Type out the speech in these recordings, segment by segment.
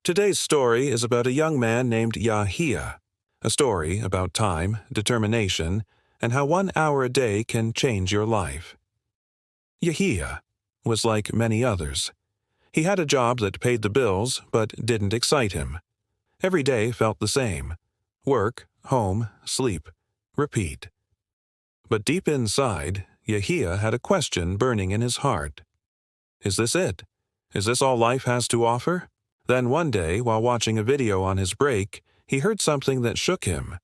Today's story is about a young man named Yahiya, a story about time, determination, and how 1 hour a day can change your life. Yehia was like many others. He had a job that paid the bills but didn't excite him. Every day felt the same: work, home, sleep, repeat. But deep inside, Yehia had a question burning in his heart. Is this it? Is this all life has to offer? Then one day, while watching a video on his break, he heard something that shook him.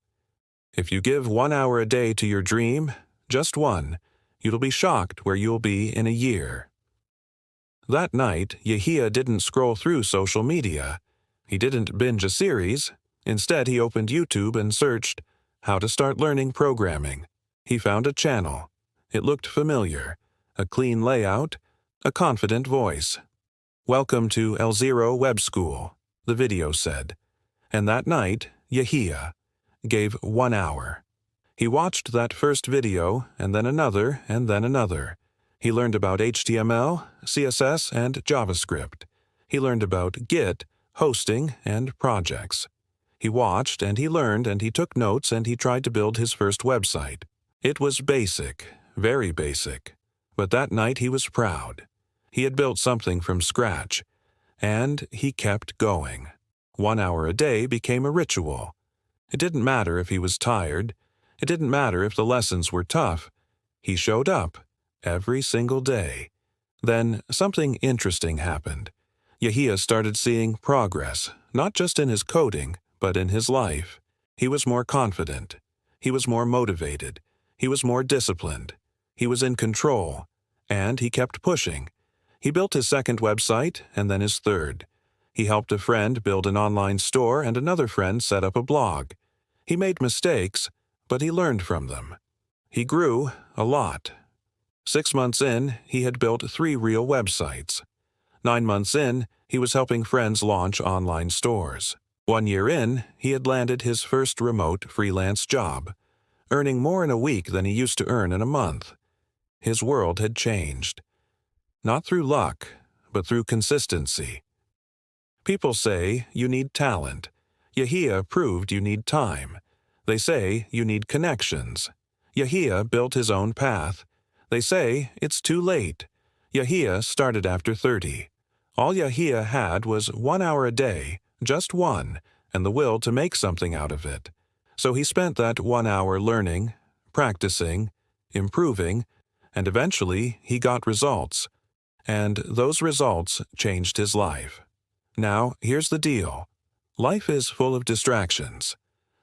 If you give 1 hour a day to your dream, just one, you'll be shocked where you'll be in a year. That night, Yehia didn't scroll through social media. He didn't binge a series. Instead, he opened YouTube and searched how to start learning programming. He found a channel. It looked familiar: a clean layout, a confident voice. "Welcome to Elzero Web School," the video said. And that night, Yehia gave 1 hour. He watched that first video, and then another, and then another. He learned about HTML, CSS, and JavaScript. He learned about Git, hosting, and projects. He watched, and he learned, and he took notes, and he tried to build his first website. It was basic, very basic. But that night he was proud. He had built something from scratch, and he kept going. 1 hour a day became a ritual. It didn't matter if he was tired. It didn't matter if the lessons were tough. He showed up every single day. Then something interesting happened. Yehia started seeing progress, not just in his coding, but in his life. He was more confident. He was more motivated. He was more disciplined. He was in control, and he kept pushing. He built his second website, and then his third. He helped a friend build an online store, and another friend set up a blog. He made mistakes, but he learned from them. He grew a lot. 6 months in, he had built 3 real websites. 9 months in, he was helping friends launch online stores. 1 year in, he had landed his first remote freelance job, earning more in a week than he used to earn in a month. His world had changed. Not through luck, but through consistency. People say you need talent. Yehia proved you need time. They say you need connections. Yehia built his own path. They say it's too late. Yehia started after 30. All Yehia had was 1 hour a day, just one, and the will to make something out of it. So he spent that 1 hour learning, practicing, improving, and eventually he got results. And those results changed his life. Now, here's the deal. Life is full of distractions.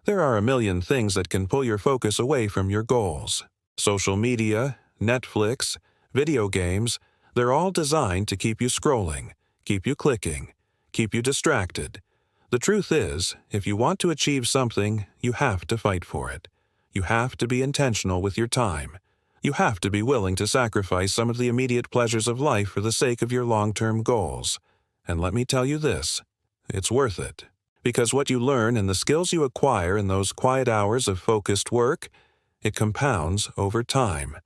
There are a million things that can pull your focus away from your goals. Social media, Netflix, video games, they're all designed to keep you scrolling, keep you clicking, keep you distracted. The truth is, if you want to achieve something, you have to fight for it. You have to be intentional with your time. You have to be willing to sacrifice some of the immediate pleasures of life for the sake of your long-term goals. And let me tell you this, it's worth it. Because what you learn and the skills you acquire in those quiet hours of focused work, it compounds over time.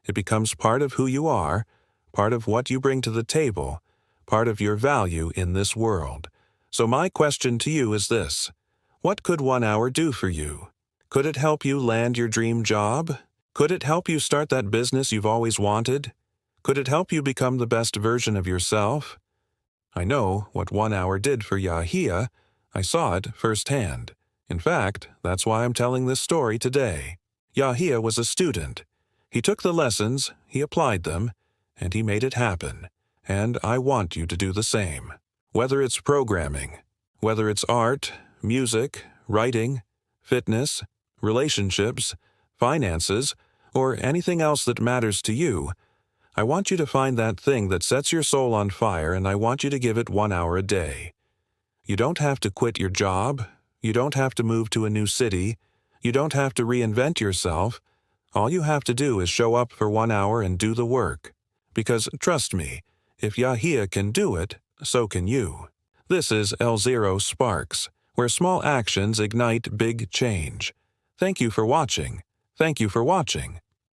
It becomes part of who you are, part of what you bring to the table, part of your value in this world. So my question to you is this: what could 1 hour do for you? Could it help you land your dream job? Could it help you start that business you've always wanted? Could it help you become the best version of yourself? I know what 1 hour did for Yahiya. I saw it firsthand. In fact, that's why I'm telling this story today. Yahiya was a student. He took the lessons, he applied them, and he made it happen. And I want you to do the same. Whether it's programming, whether it's art, music, writing, fitness, relationships, finances, or anything else that matters to you, I want you to find that thing that sets your soul on fire, and I want you to give it 1 hour a day. You don't have to quit your job. You don't have to move to a new city. You don't have to reinvent yourself. All you have to do is show up for 1 hour and do the work. Because, trust me, if Yahiya can do it, so can you. This is Elzero Sparks, where small actions ignite big change. Thank you for watching. Thank you for watching.